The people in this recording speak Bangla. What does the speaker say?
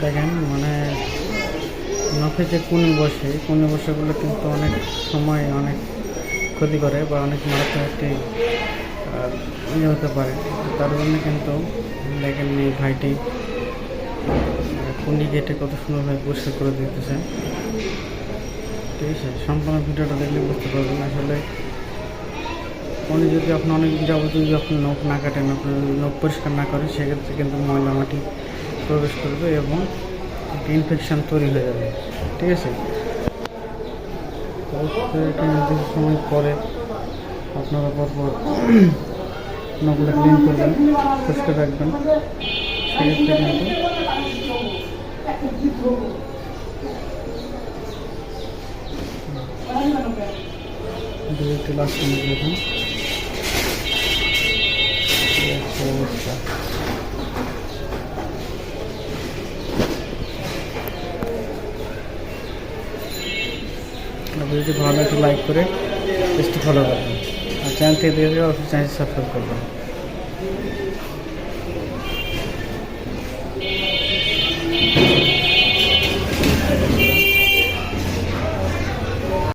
দেখেন মানে নখে যে কুনি বসেগুলো কিন্তু অনেক সময় অনেক ক্ষতি করে বা অনেক মারাত্মক একটি ইয়ে হতে পারে। তার জন্য কিন্তু দেখেন এই ভাইটি কুনি কেটে কত সুন্দরভাবে পরিষ্কার করে দিতেছে। ঠিক আছে, সম্পূর্ণ ভিডিওটা দেখলে বুঝতে পারবেন আসলে উনি যদি আপনি অনেকদিন যাবত যদি আপনি নখ না কাটেন, আপনি নখ পরিষ্কার না করেন, সেক্ষেত্রে কিন্তু ময়লা মাটি প্রবেশ করবে এবং একটা ইনফেকশান তৈরি হয়ে যাবে। ঠিক আছে, তো একটা নির্দিষ্ট সময় পরে আপনারা পরপর নখগুলো ক্লিন করবেন, পরিষ্কার রাখবেন। সেক্ষেত্রে কিন্তু একটি লাস্ট মিনিট দেখুন অবস্থা। ভিডিওটি ভালো একটু লাইক করে পেজটি ফলো করবেন আর চ্যানেল থেকে দেখে অবশ্যই চ্যানেল সাবস্ক্রাইব করবেন।